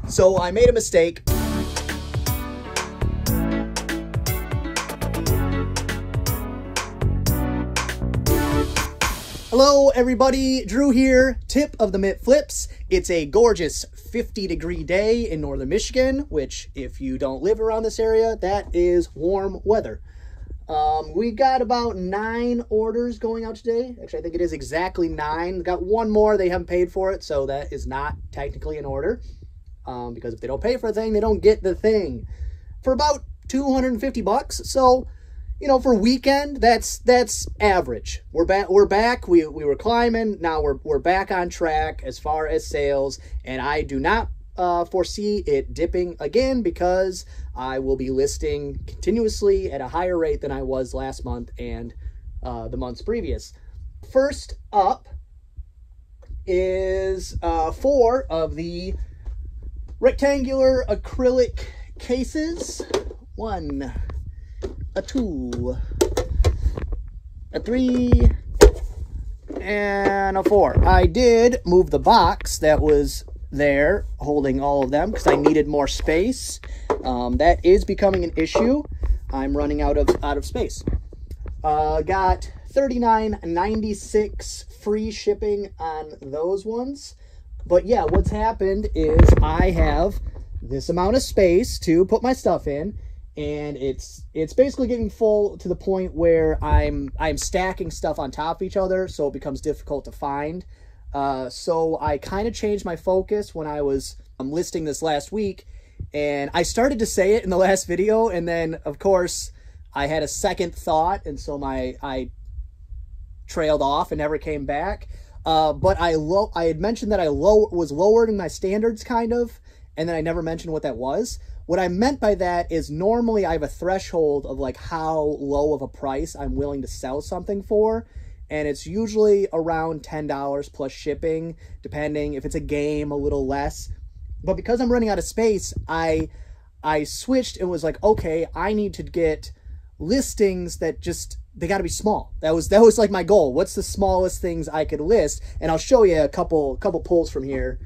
So I made a mistake. Hello everybody, Drew here, tip of the mitt flips. It's a gorgeous 50-degree day in northern Michigan, which if you don't live around this area, that is warm weather. We got about 9 orders going out today. Actually, I think it is exactly 9. Got one more, they haven't paid for it, so that is not technically an order. Because if they don't pay for a thing, they don't get the thing. For about 250 bucks. So, you know, for a weekend, that's average. We're back. We were climbing. Now we're back on track as far as sales, and I do not foresee it dipping again because I will be listing continuously at a higher rate than I was last month and the months previous. First up is 4 of the rectangular acrylic cases. 1, a 2, a 3, and a 4. I did move the box that was there holding all of them because I needed more space. That is becoming an issue. I'm running out of space. Got $39.96 free shipping on those ones. But yeah, what's happened is I have this amount of space to put my stuff in, and it's basically getting full to the point where I'm stacking stuff on top of each other, so it becomes difficult to find. So I kind of changed my focus when I was listing this last week, and I started to say it in the last video, and then of course I had a second thought, and so I trailed off and never came back. But I had mentioned that I was lowering my standards kind of, and then I never mentioned what that was. What I meant by that is normally I have a threshold of like how low of a price I'm willing to sell something for, and it's usually around $10 plus shipping, depending if it's a game, a little less. But because I'm running out of space, I switched and was like, okay, I need to get listings that just, they got to be small. That was like my goal. What's the smallest things I could list? And I'll show you a couple pulls from here,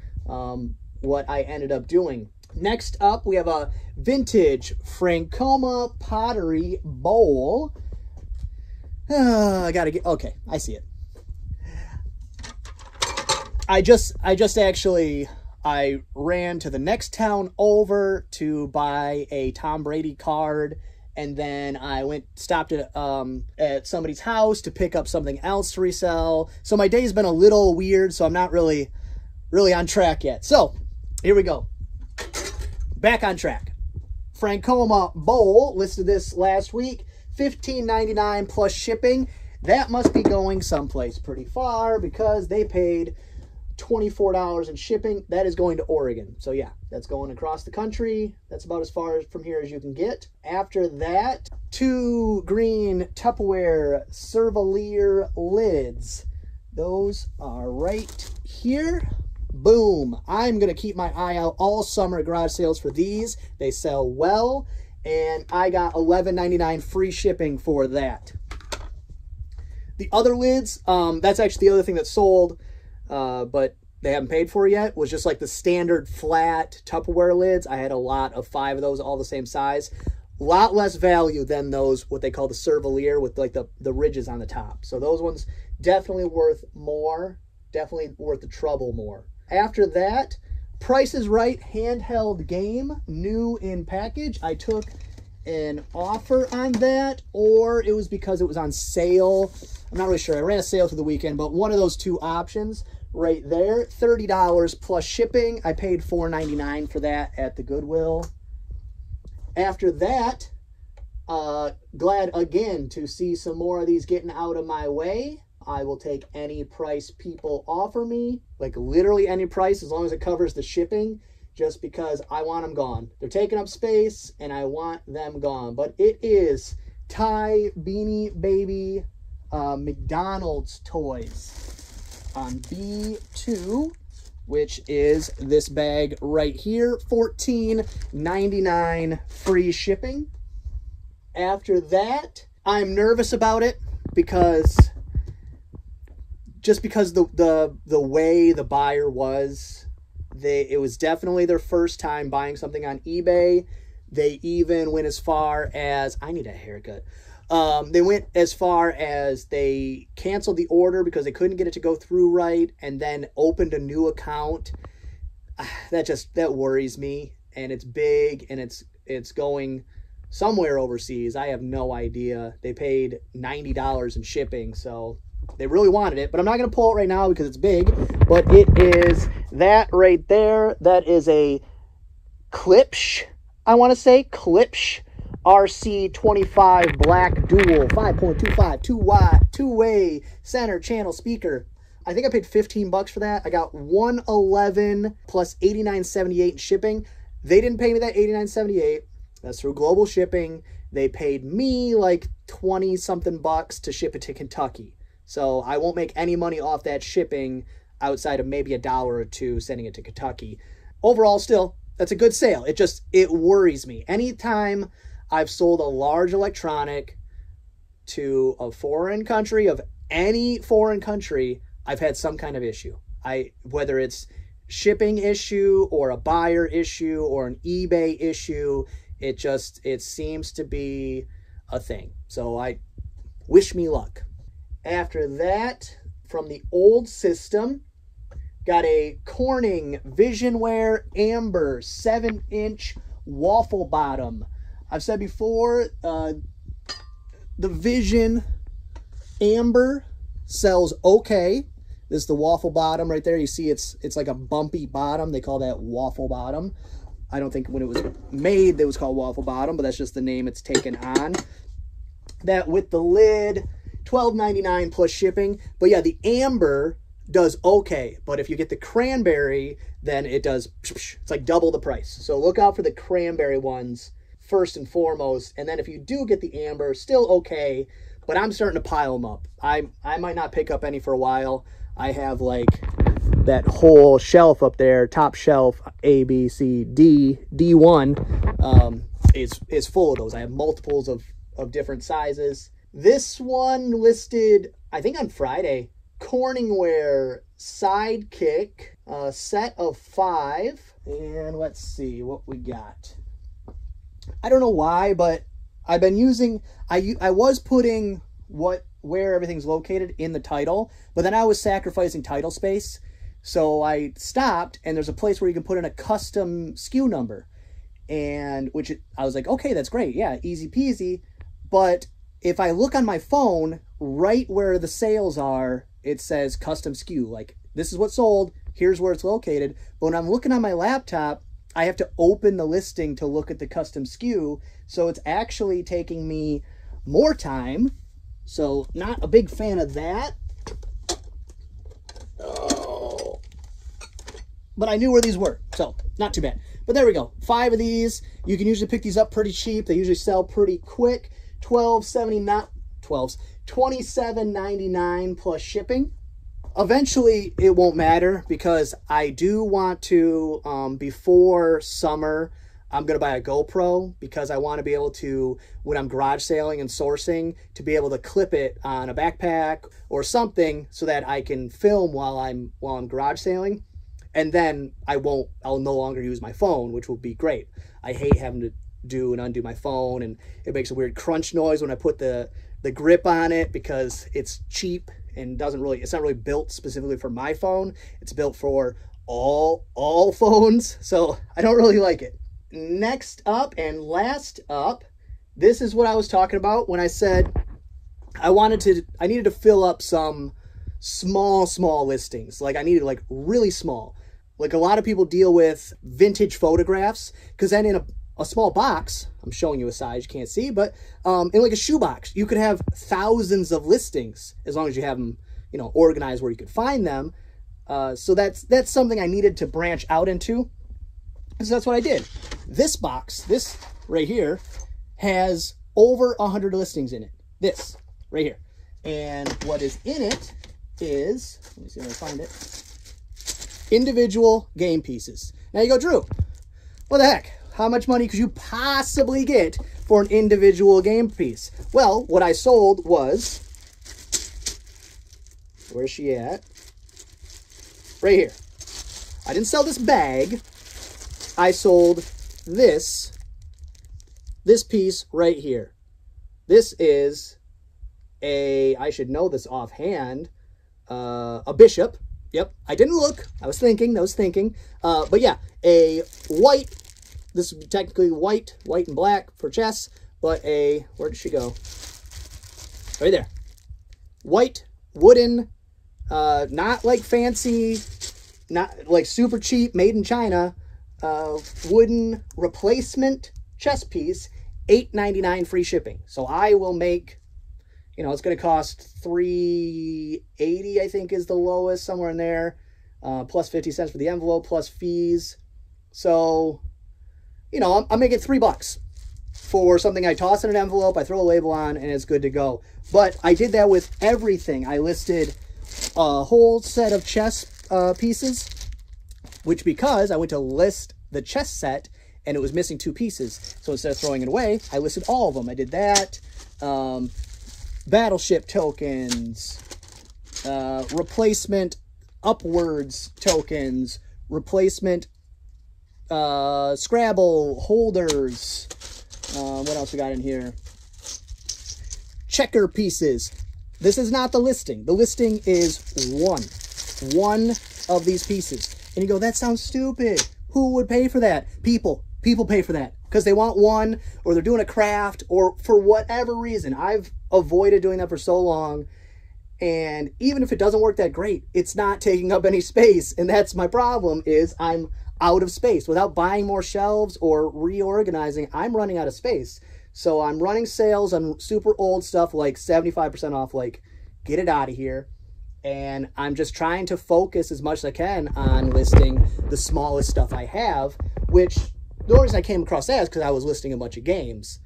what I ended up doing. Next up, we have a vintage Francoma pottery bowl. I gotta get, okay, I see it. I ran to the next town over to buy a Tom Brady card, and then I stopped at somebody's house to pick up something else to resell. So my day's been a little weird, so I'm not really on track yet. So here we go. Back on track. Francoma bowl, listed this last week, $15.99 plus shipping. That must be going someplace pretty far because they paid $24 in shipping. That is going to Oregon. So yeah, that's going across the country. That's about as far from here as you can get. After that, 2 green Tupperware Cervelier lids. Those are right here. Boom. I'm going to keep my eye out all summer at garage sales for these. They sell well, and I got $11.99 free shipping for that. The other lids, that's actually the other thing that sold, but they haven't paid for yet, was just like the standard flat Tupperware lids. I had a lot of 5 of those, all the same size. A lot less value than those, what they call the Cervelier, with like the ridges on the top. So those ones definitely worth more, definitely worth the trouble more. After that, Price is Right handheld game, new in package. I took an offer on that, or it was because it was on sale. I'm not really sure. I ran a sale through the weekend, but one of those 2 options right there, $30 plus shipping. I paid $4.99 for that at the Goodwill. After that, glad again to see some more of these getting out of my way. I will take any price people offer me, like literally any price, as long as it covers the shipping, just because I want them gone. They're taking up space, and I want them gone. But it is Ty Beanie Baby McDonald's toys on B2, which is this bag right here, $14.99 free shipping. After that, I'm nervous about it because the way the buyer was, It was definitely their first time buying something on eBay. They even went as far as, I need a haircut. They went as far as they canceled the order because they couldn't get it to go through right, and then opened a new account. That worries me, and it's big, and it's going somewhere overseas. I have no idea. They paid $90 in shipping, so they really wanted it, but I'm not going to pull it right now because it's big. But it is that right there. That is a Klipsch, I want to say. Klipsch RC25 Black Dual 5.25 2-watt 2-way center channel speaker. I think I paid $15 for that. I got $111 plus $89.78 in shipping. They didn't pay me that $89.78. That's through global shipping. They paid me like 20 something bucks to ship it to Kentucky. So I won't make any money off that shipping outside of maybe $1 or $2 sending it to Kentucky. Overall, still, that's a good sale. It worries me. Anytime I've sold a large electronic to a foreign country, of any foreign country, I've had some kind of issue. Whether it's shipping issue or a buyer issue or an eBay issue, it seems to be a thing. So I wish me luck. After that, from the old system, got a Corning Visionware Amber 7-inch waffle bottom. I've said before, the Vision Amber sells okay. This is the waffle bottom right there. You see it's like a bumpy bottom. They call that waffle bottom. I don't think when it was made it was called waffle bottom, but that's just the name it's taken on. That with the lid, $12.99 plus shipping. But yeah, the Amber does okay. But if you get the cranberry, then it does, it's like double the price. So look out for the cranberry ones first and foremost. And then if you do get the Amber, still okay. But I'm starting to pile them up. I might not pick up any for a while. I have like that whole shelf up there, top shelf, A, B, C, D, D1 is full of those. I have multiples of different sizes. This one listed, I think on Friday, Corningware Sidekick, set of 5. And let's see what we got. I don't know why, but I've been using, I was putting where everything's located in the title, but then I was sacrificing title space. So I stopped, and there's a place where you can put in a custom SKU number, and I was like, okay, that's great. Yeah, easy peasy. But if I look on my phone, right where the sales are, it says custom SKU. Like, this is what's sold. Here's where it's located. But when I'm looking on my laptop, I have to open the listing to look at the custom SKU. So it's actually taking me more time. So not a big fan of that. Oh. But I knew where these were, so not too bad. But there we go. 5 of these. You can usually pick these up pretty cheap. They usually sell pretty quick. $27.99 plus shipping. Eventually, it won't matter because I do want to, before summer, I'm going to buy a GoPro because I want to be able to, when I'm garage sailing and sourcing, to be able to clip it on a backpack or something so that I can film while I'm garage sailing. And then I'll no longer use my phone, which will be great. I hate having to do and undo my phone, and it makes a weird crunch noise when I put the grip on it because it's cheap and it's not really built specifically for my phone. It's built for all phones, so I don't really like it. Next up and last up, this is what I was talking about when I said I needed to fill up some small listings. Like I needed like really small. Like a lot of people deal with vintage photographs, because then in a small box, I'm showing you a size you can't see, but in like a shoebox, you could have thousands of listings as long as you have them, organized where you could find them. So that's something I needed to branch out into. So that's what I did. This box, this right here, has over 100 listings in it. This right here. And what is in it is, let me see if I can find it, individual game pieces. Now you go, Drew, what the heck? How much money could you possibly get for an individual game piece? Well, what I sold was, where's she at? Right here. I didn't sell this bag. I sold this piece right here. This is I should know this offhand, a bishop. Yep, I didn't look. I was thinking. But yeah, a white, this is technically white and black for chess, but where did she go? Right there. White, wooden, not like fancy, not like super cheap, made in China, wooden replacement chess piece, $8.99 free shipping. So I will make, you know, it's going to cost $3.80, I think is the lowest, somewhere in there, plus 50 cents for the envelope, plus fees. So, you know, I'm making $3 for something I toss in an envelope, I throw a label on, and it's good to go. But I did that with everything. I listed a whole set of chess pieces, which because I went to list the chess set and it was missing 2 pieces. So instead of throwing it away, I listed all of them. I did that. Battleship tokens, replacement upwards tokens, replacement Scrabble holders. What else we got in here? Checker pieces. This is not the listing. The listing is one of these pieces. And you go, that sounds stupid. Who would pay for that? People pay for that because they want one, or they're doing a craft, or for whatever reason. I've avoided doing that for so long. And even if it doesn't work that great, it's not taking up any space. And that's my problem, is I'm out of space. Without buying more shelves or reorganizing, I'm running out of space. So I'm running sales on super old stuff, like 75% off, like get it out of here. And I'm just trying to focus as much as I can on listing the smallest stuff I have, which the only reason I came across that is because I was listing a bunch of games.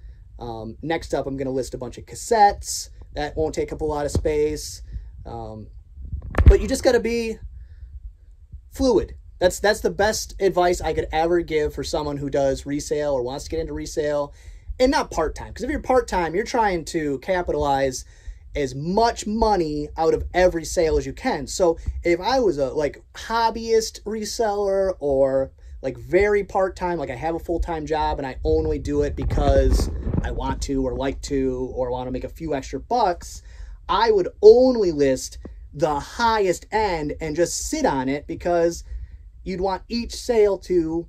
Next up, I'm going to list a bunch of cassettes. That won't take up a lot of space. But you just got to be fluid. That's the best advice I could ever give for someone who does resale or wants to get into resale, and not part-time. Because if you're part-time, you're trying to capitalize as much money out of every sale as you can. So if I was a like hobbyist reseller, or like very part-time, like I have a full-time job and I only do it because I want to or like to or want to make a few extra bucks, I would only list the highest end and just sit on it, because you'd want each sale to,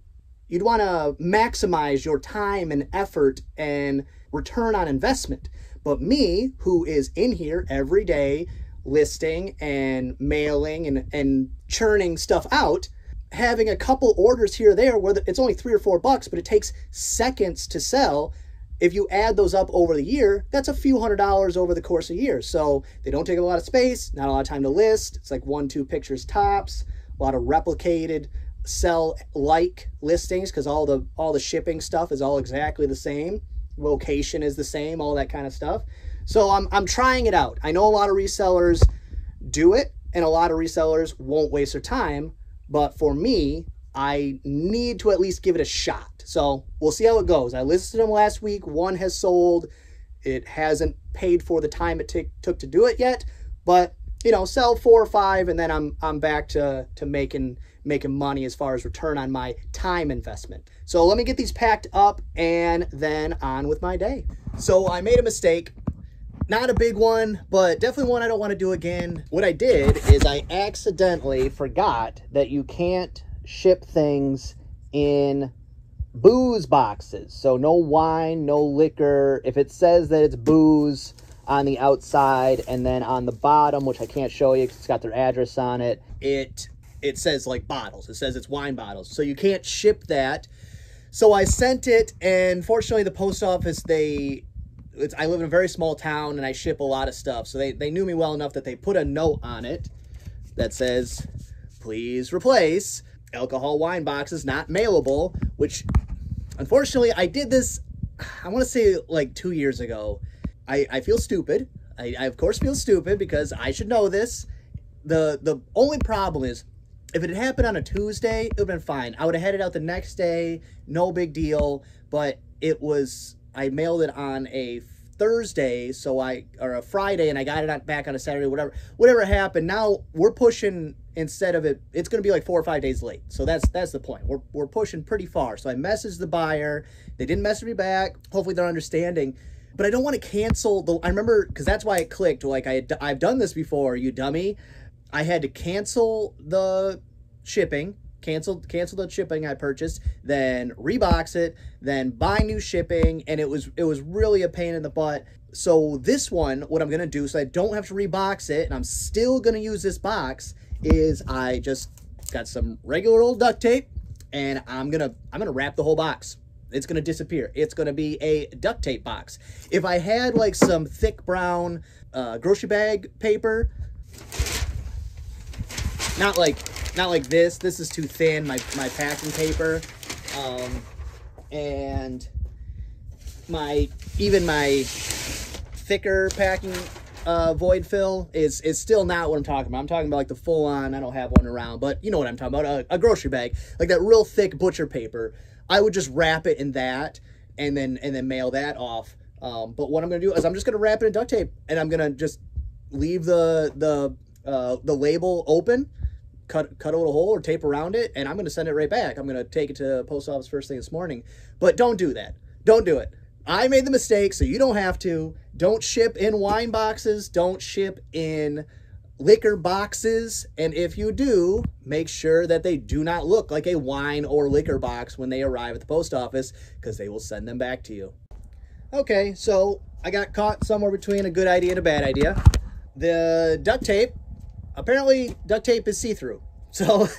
you'd want to maximize your time and effort and return on investment. But me, who is in here every day listing and mailing and churning stuff out, having a couple orders here or there where it's only $3 or $4, but it takes seconds to sell. If you add those up over the year, that's a few $100s over the course of a year. So they don't take a lot of space, not a lot of time to list. It's like 1-2 pictures tops, a lot of replicated sell-like listings, because all the shipping stuff is all exactly the same. Location is the same, all that kind of stuff. So I'm trying it out. I know a lot of resellers do it, and a lot of resellers won't waste their time. But for me, I need to at least give it a shot. So we'll see how it goes. I listed them last week. One has sold. It hasn't paid for the time it took to do it yet. But, you know, sell 4 or 5, and then I'm back to making money as far as return on my time investment. So let me get these packed up and then on with my day. So I made a mistake. Not a big one, but definitely one I don't want to do again. What I did is I accidentally forgot that you can't ship things in booze boxes. So no wine, no liquor. If it says that it's booze on the outside, and then on the bottom, which I can't show you because it's got their address on it, it says like bottles. It says it's wine bottles. So you can't ship that. So I sent it, and fortunately the post office, I live in a very small town and I ship a lot of stuff. So they knew me well enough that they put a note on it that says, please replace alcohol wine boxes not mailable, which unfortunately I did this, I want to say like 2 years ago. I feel stupid. I of course feel stupid because I should know this. The only problem is, if it had happened on a Tuesday, it would have been fine. I would have had it out the next day, no big deal. But I mailed it on a Thursday, or a Friday, and I got it back on a Saturday, whatever happened. Now we're pushing, instead of it's going to be like 4 or 5 days late. So that's the point. We're pushing pretty far. So I messaged the buyer. They didn't message me back. Hopefully they're understanding. But I don't want to cancel I remember, because that's why it clicked. Like I've done this before, you dummy. I had to cancel the shipping. Cancel the shipping I purchased, then rebox it, then buy new shipping, and it was really a pain in the butt. So this one, what I'm gonna do, so I don't have to rebox it, and I'm still gonna use this box, is I just got some regular old duct tape, and I'm gonna wrap the whole box. It's gonna disappear. It's gonna be a duct tape box. If I had like some thick brown grocery bag paper, not like this. This is too thin, my packing paper. And even my thicker packing void fill is still not what I'm talking about. I'm talking about like the full on, I don't have one around, but you know what I'm talking about, a grocery bag, like that real thick butcher paper. I would just wrap it in that and then mail that off. But what I'm gonna do is I'm just gonna wrap it in duct tape, and I'm gonna just leave the label open, cut a little hole or tape around it, and I'm going to send it right back. I'm going to take it to the post office first thing this morning. But don't do that. Don't do it. I made the mistake, so you don't have to. Don't ship in wine boxes. Don't ship in liquor boxes. And if you do, make sure that they do not look like a wine or liquor box when they arrive at the post office, because they will send them back to you. Okay, so I got caught somewhere between a good idea and a bad idea. The duct tape, apparently duct tape is see-through. So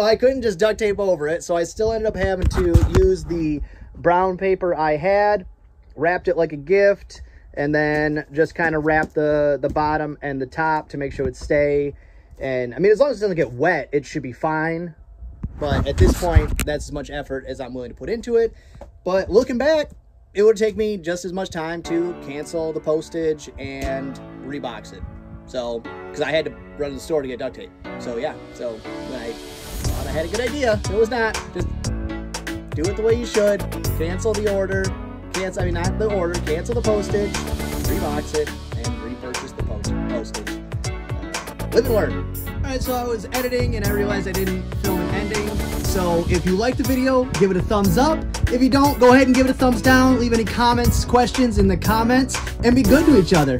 I couldn't just duct tape over it. So I still ended up having to use the brown paper I had, wrapped it like a gift, and then just kind of wrap the bottom and the top to make sure it would stay. And I mean, as long as it doesn't get wet, it should be fine. But at this point, that's as much effort as I'm willing to put into it. But looking back, it would take me just as much time to cancel the postage and rebox it. So, because I had to run to the store to get duct tape. So yeah, so when I thought I had a good idea, it was not. Just do it the way you should. Cancel the order. Cancel the postage, rebox it, and repurchase the postage. Live and learn. Alright, so I was editing and I realized I didn't film an ending. So if you like the video, give it a thumbs up. If you don't, go ahead and give it a thumbs down. Leave any comments, questions in the comments, and be good to each other.